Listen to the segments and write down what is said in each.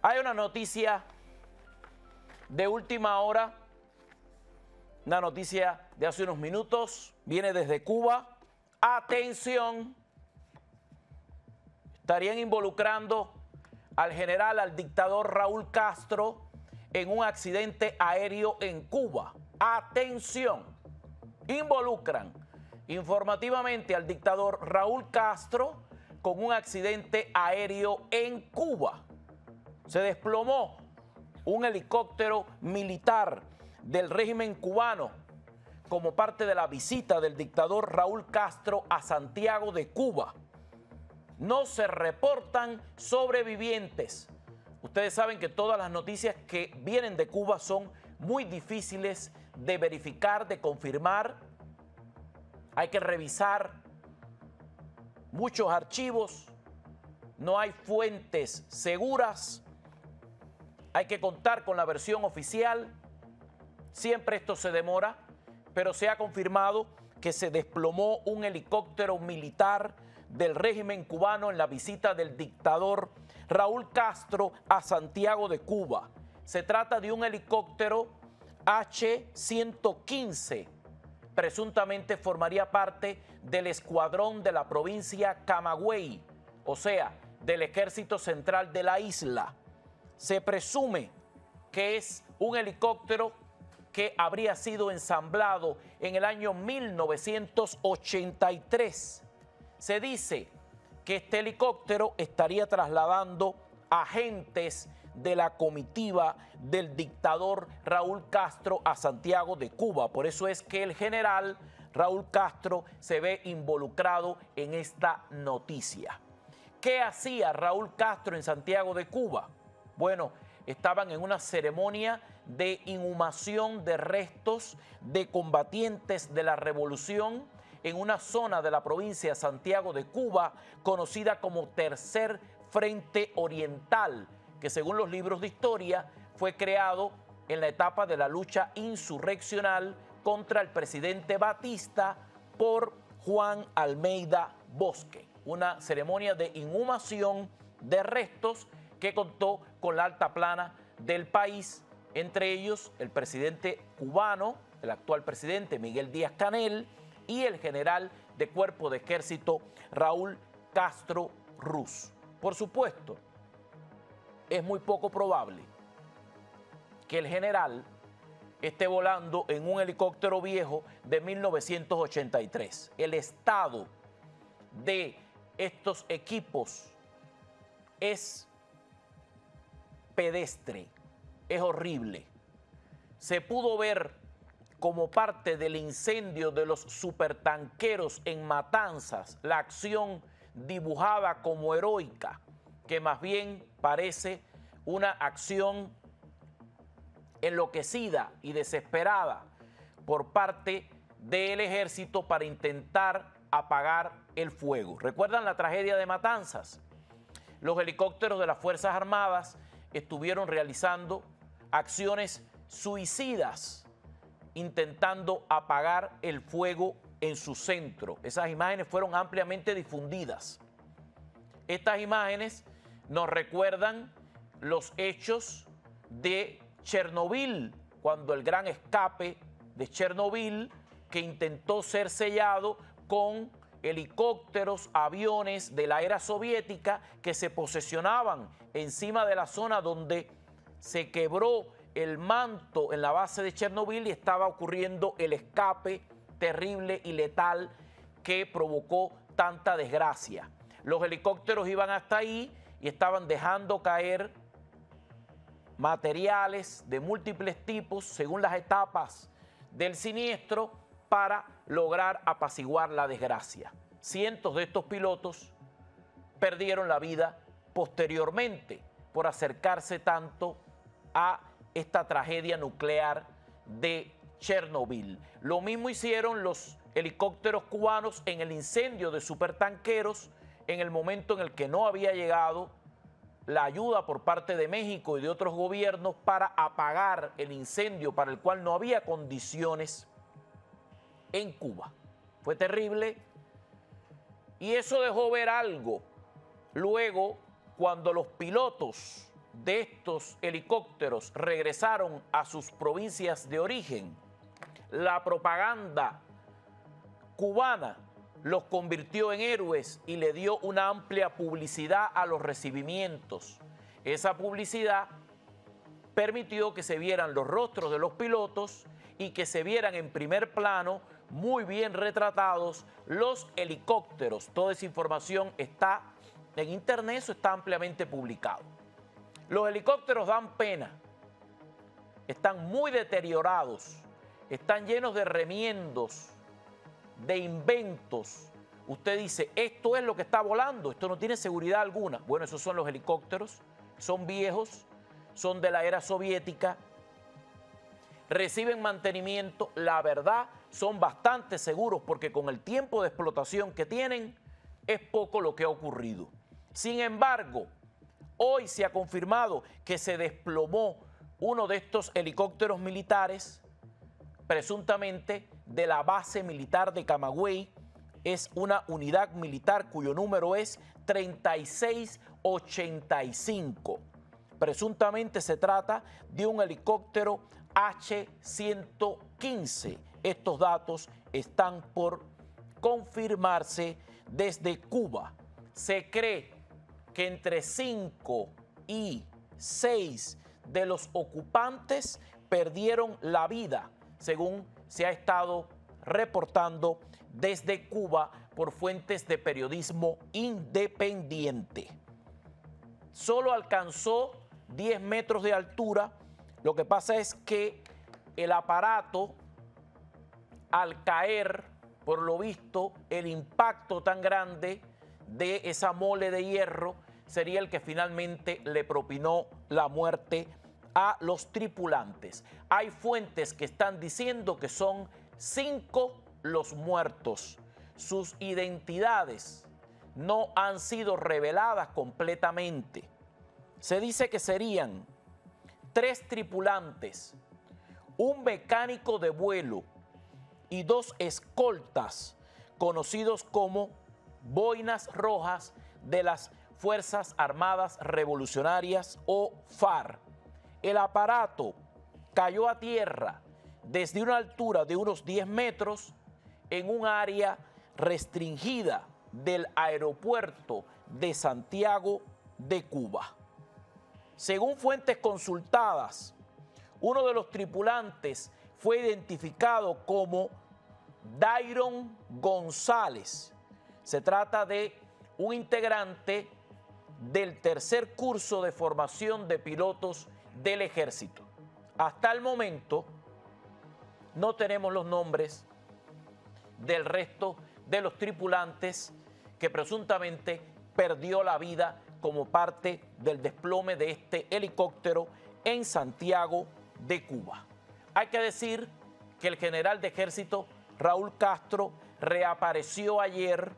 Hay una noticia de última hora, una noticia de hace unos minutos, viene desde Cuba. Atención, estarían involucrando al general, al dictador Raúl Castro en un accidente aéreo en Cuba. Atención, involucran informativamente al dictador Raúl Castro con un accidente aéreo en Cuba. Se desplomó un helicóptero militar del régimen cubano como parte de la visita del dictador Raúl Castro a Santiago de Cuba. No se reportan sobrevivientes. Ustedes saben que todas las noticias que vienen de Cuba son muy difíciles de verificar, de confirmar. Hay que revisar muchos archivos, no hay fuentes seguras, hay que contar con la versión oficial. Siempre esto se demora, pero se ha confirmado que se desplomó un helicóptero militar del régimen cubano en la visita del dictador Raúl Castro a Santiago de Cuba. Se trata de un helicóptero H-115, presuntamente formaría parte del escuadrón de la provincia Camagüey, o sea, del Ejército Central de la isla. Se presume que es un helicóptero que habría sido ensamblado en el año 1983. Se dice que este helicóptero estaría trasladando agentes de la comitiva del dictador Raúl Castro a Santiago de Cuba. Por eso es que el general Raúl Castro se ve involucrado en esta noticia. ¿Qué hacía Raúl Castro en Santiago de Cuba? Bueno, estaban en una ceremonia de inhumación de restos de combatientes de la revolución en una zona de la provincia de Santiago de Cuba conocida como Tercer Frente Oriental, que según los libros de historia fue creado en la etapa de la lucha insurreccional contra el presidente Batista por Juan Almeida Bosque. Una ceremonia de inhumación de restos que contó con la alta plana del país, entre ellos el presidente cubano, el actual presidente Miguel Díaz-Canel, y el general de Cuerpo de Ejército Raúl Castro Ruz. Por supuesto, es muy poco probable que el general esté volando en un helicóptero viejo de 1983. El estado de estos equipos es pedestre, es horrible. Se pudo ver como parte del incendio de los supertanqueros en Matanzas, la acción dibujada como heroica, que más bien parece una acción enloquecida y desesperada por parte del ejército para intentar apagar el fuego. ¿Recuerdan la tragedia de Matanzas? Los helicópteros de las Fuerzas Armadas estuvieron realizando acciones suicidas intentando apagar el fuego en su centro. Esas imágenes fueron ampliamente difundidas. Estas imágenes nos recuerdan los hechos de Chernobyl, cuando el gran escape de Chernobyl, que intentó ser sellado con helicópteros, aviones de la era soviética que se posesionaban encima de la zona donde se quebró el manto en la base de Chernobyl y estaba ocurriendo el escape terrible y letal que provocó tanta desgracia. Los helicópteros iban hasta ahí y estaban dejando caer materiales de múltiples tipos según las etapas del siniestro para lograr apaciguar la desgracia. Cientos de estos pilotos perdieron la vida posteriormente por acercarse tanto a esta tragedia nuclear de Chernobyl. Lo mismo hicieron los helicópteros cubanos en el incendio de supertanqueros en el momento en el que no había llegado la ayuda por parte de México y de otros gobiernos para apagar el incendio para el cual no había condiciones en Cuba. Fue terrible y eso dejó ver algo. Luego, cuando los pilotos de estos helicópteros regresaron a sus provincias de origen, la propaganda cubana los convirtió en héroes y le dio una amplia publicidad a los recibimientos. Esa publicidad permitió que se vieran los rostros de los pilotos y que se vieran en primer plano, muy bien retratados, los helicópteros. Toda esa información está en internet, eso está ampliamente publicado. Los helicópteros dan pena, están muy deteriorados, están llenos de remiendos, de inventos. Usted dice, esto es lo que está volando, esto no tiene seguridad alguna. Bueno, esos son los helicópteros, son viejos, son de la era soviética, reciben mantenimiento, la verdad, son bastante seguros porque con el tiempo de explotación que tienen, es poco lo que ha ocurrido. Sin embargo, hoy se ha confirmado que se desplomó uno de estos helicópteros militares, presuntamente de la base militar de Camagüey. Es una unidad militar cuyo número es 3685. Presuntamente se trata de un helicóptero H-115. Estos datos están por confirmarse desde Cuba. Se cree que entre 5 y 6 de los ocupantes perdieron la vida, según se ha estado reportando desde Cuba por fuentes de periodismo independiente. Solo alcanzó 10 metros de altura. Lo que pasa es que el aparato, al caer, por lo visto, el impacto tan grande de esa mole de hierro sería el que finalmente le propinó la muerte a los tripulantes. Hay fuentes que están diciendo que son 5 los muertos. Sus identidades no han sido reveladas completamente. Se dice que serían 3 tripulantes, un mecánico de vuelo y 2 escoltas, conocidos como boinas rojas de las Fuerzas Armadas Revolucionarias o FARC. El aparato cayó a tierra desde una altura de unos 10 metros en un área restringida del aeropuerto de Santiago de Cuba. Según fuentes consultadas, uno de los tripulantes fue identificado como Dairon González. Se trata de un integrante del tercer curso de formación de pilotos del Ejército. Hasta el momento no tenemos los nombres del resto de los tripulantes que presuntamente perdió la vida como parte del desplome de este helicóptero en Santiago de Cuba. Hay que decir que el general de Ejército Raúl Castro reapareció ayer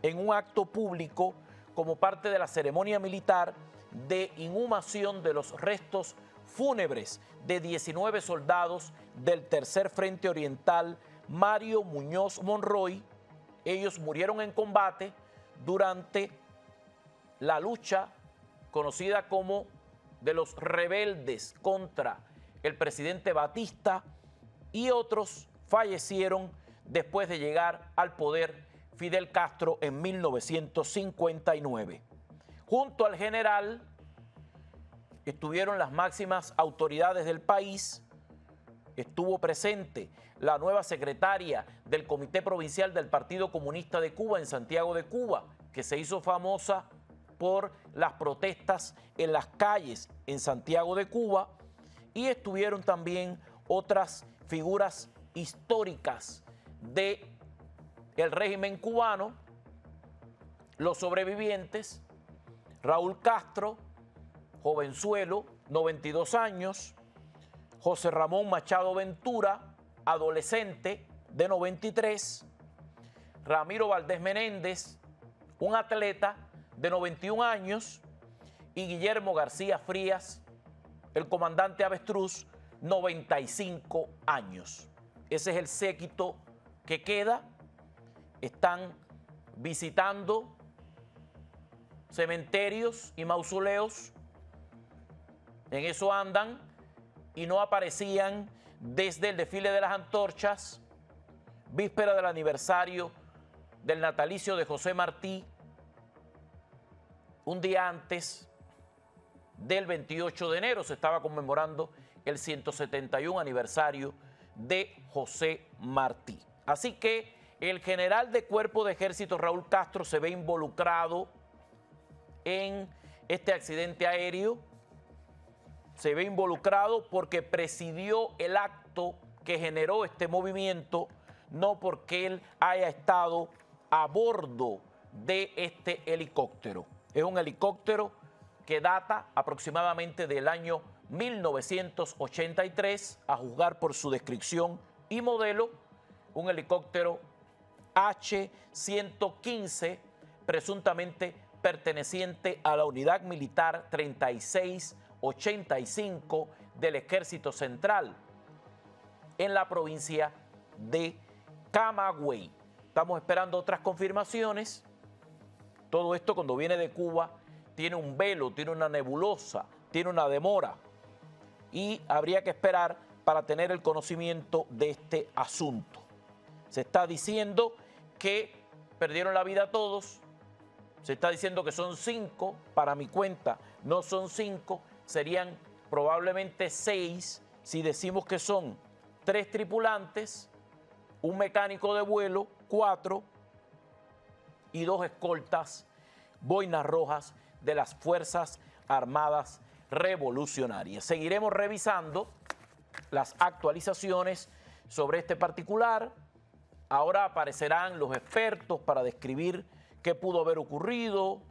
en un acto público como parte de la ceremonia militar de inhumación de los restos fúnebres de 19 soldados del Tercer Frente Oriental Mario Muñoz Monroy. Ellos murieron en combate durante la lucha conocida como de los rebeldes contra el presidente Batista, y otros fallecieron después de llegar al poder Fidel Castro en 1959. Junto al general estuvieron las máximas autoridades del país. Estuvo presente la nueva secretaria del Comité Provincial del Partido Comunista de Cuba en Santiago de Cuba, que se hizo famosa por las protestas en las calles en Santiago de Cuba, y estuvieron también otras figuras históricas del régimen cubano, los sobrevivientes: Raúl Castro, jovenzuelo, 92 años, José Ramón Machado Ventura, adolescente, de 93, Ramiro Valdés Menéndez, un atleta de 91 años, y Guillermo García Frías, el comandante Avestruz, 95 años. Ese es el séquito que queda. Están visitando cementerios y mausoleos En eso andan y no aparecían desde el desfile de las antorchas, víspera del aniversario del natalicio de José Martí, un día antes del 28 de enero se estaba conmemorando el 171 aniversario de José Martí. Así que el general de Cuerpo de Ejército Raúl Castro se ve involucrado en este accidente aéreo, se ve involucrado porque presidió el acto que generó este movimiento, no porque él haya estado a bordo de este helicóptero. Es un helicóptero que data aproximadamente del año 1983, a juzgar por su descripción y modelo, un helicóptero H-115, presuntamente perteneciente a la unidad militar 3685 del Ejército Central, en la provincia de Camagüey. Estamos esperando otras confirmaciones. Todo esto, cuando viene de Cuba, tiene un velo, tiene una nebulosa, tiene una demora, y habría que esperar para tener el conocimiento de este asunto. Se está diciendo que perdieron la vida todos, se está diciendo que son 5, para mi cuenta no son 5, serían probablemente 6 si decimos que son 3 tripulantes, un mecánico de vuelo, 4, y 2 escoltas, boinas rojas de las Fuerzas Armadas Revolucionarias. Seguiremos revisando las actualizaciones sobre este particular. Ahora aparecerán los expertos para describir qué pudo haber ocurrido,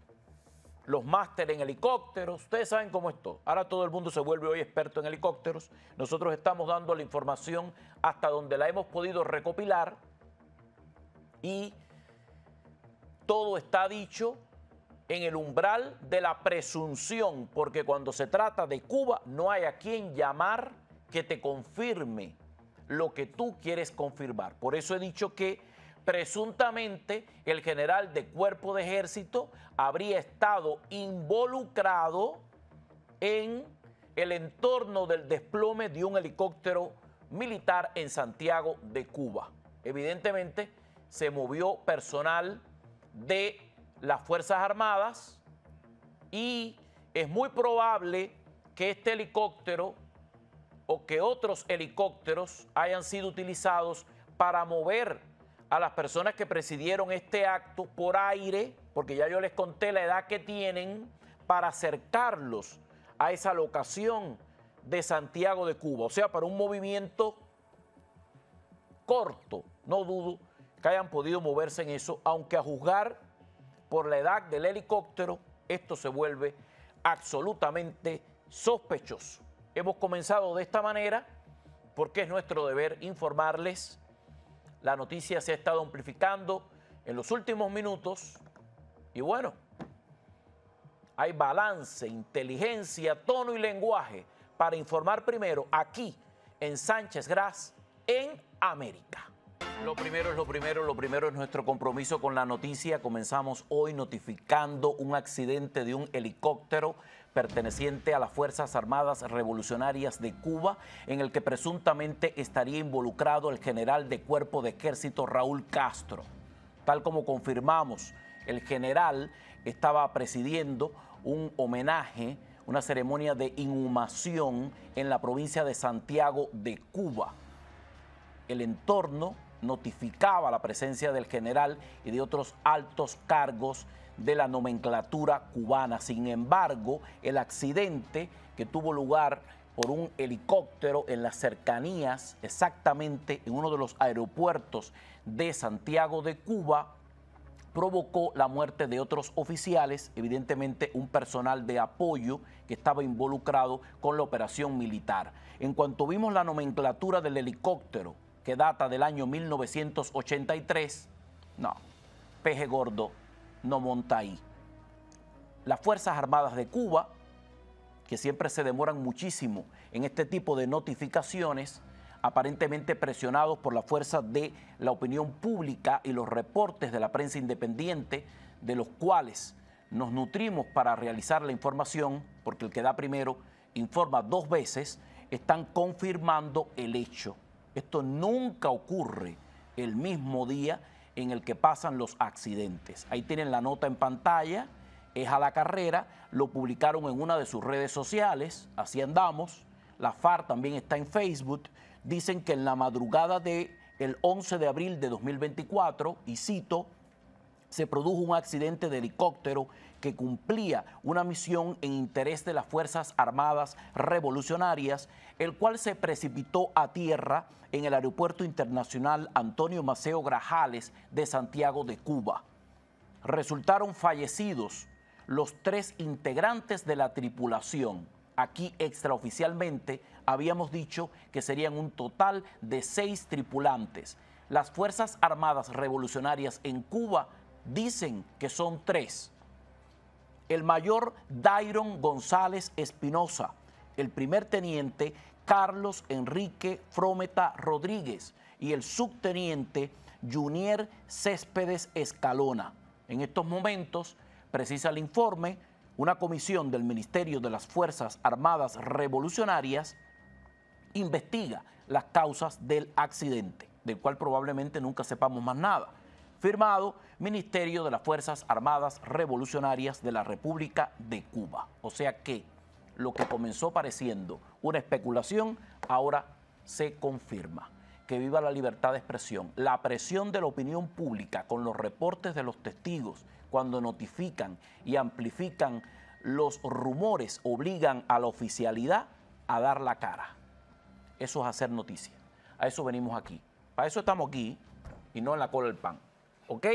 los másteres en helicópteros. Ustedes saben cómo es todo. Ahora todo el mundo se vuelve hoy experto en helicópteros. Nosotros estamos dando la información hasta donde la hemos podido recopilar y todo está dicho en el umbral de la presunción, porque cuando se trata de Cuba no hay a quien llamar que te confirme lo que tú quieres confirmar. Por eso he dicho que presuntamente el general de Cuerpo de Ejército habría estado involucrado en el entorno del desplome de un helicóptero militar en Santiago de Cuba. Evidentemente se movió personal de las Fuerzas Armadas y es muy probable que este helicóptero o que otros helicópteros hayan sido utilizados para mover a las personas que presidieron este acto por aire, porque ya yo les conté la edad que tienen, para acercarlos a esa locación de Santiago de Cuba. O sea, para un movimiento corto, no dudo que hayan podido moverse en eso, aunque a juzgar por la edad del helicóptero, esto se vuelve absolutamente sospechoso. Hemos comenzado de esta manera porque es nuestro deber informarles. La noticia se ha estado amplificando en los últimos minutos y bueno, hay balance, inteligencia, tono y lenguaje para informar primero aquí en Sánchez Gras, en América. Lo primero es nuestro compromiso con la noticia. Comenzamos hoy notificando un accidente de un helicóptero perteneciente a las Fuerzas Armadas Revolucionarias de Cuba, en el que presuntamente estaría involucrado el general de Cuerpo de Ejército Raúl Castro. Tal como confirmamos, el general estaba presidiendo un homenaje, una ceremonia de inhumación en la provincia de Santiago de Cuba. El entorno notificaba la presencia del general y de otros altos cargos de la nomenclatura cubana. Sin embargo, el accidente que tuvo lugar por un helicóptero en las cercanías, exactamente en uno de los aeropuertos de Santiago de Cuba, provocó la muerte de otros oficiales, evidentemente un personal de apoyo que estaba involucrado con la operación militar. En cuanto vimos la nomenclatura del helicóptero, que data del año 1983, no, peje gordo no monta ahí. Las Fuerzas Armadas de Cuba, que siempre se demoran muchísimo en este tipo de notificaciones, aparentemente presionados por la fuerza de la opinión pública y los reportes de la prensa independiente, de los cuales nos nutrimos para realizar la información, porque el que da primero informa 2 veces, están confirmando el hecho. Esto nunca ocurre el mismo día en el que pasan los accidentes. Ahí tienen la nota en pantalla, es a la carrera, lo publicaron en una de sus redes sociales, así andamos. La FARC también está en Facebook. Dicen que en la madrugada del 11 de abril de 2024, y cito, se produjo un accidente de helicóptero que cumplía una misión en interés de las Fuerzas Armadas Revolucionarias, el cual se precipitó a tierra en el Aeropuerto Internacional Antonio Maceo Grajales de Santiago de Cuba. Resultaron fallecidos los 3 integrantes de la tripulación. Aquí extraoficialmente habíamos dicho que serían un total de 6 tripulantes. Las Fuerzas Armadas Revolucionarias en Cuba dicen que son 3. El mayor Dairon González Espinosa, el primer teniente Carlos Enrique Frometa Rodríguez y el subteniente Junier Céspedes Escalona. En estos momentos, precisa el informe, una comisión del Ministerio de las Fuerzas Armadas Revolucionarias investiga las causas del accidente, del cual probablemente nunca sepamos más nada. Firmado Ministerio de las Fuerzas Armadas Revolucionarias de la República de Cuba. O sea que lo que comenzó pareciendo una especulación, ahora se confirma. Que viva la libertad de expresión. La presión de la opinión pública con los reportes de los testigos, cuando notifican y amplifican los rumores, obligan a la oficialidad a dar la cara. Eso es hacer noticia. A eso venimos aquí. Para eso estamos aquí y no en la cola del pan. ¿Ok?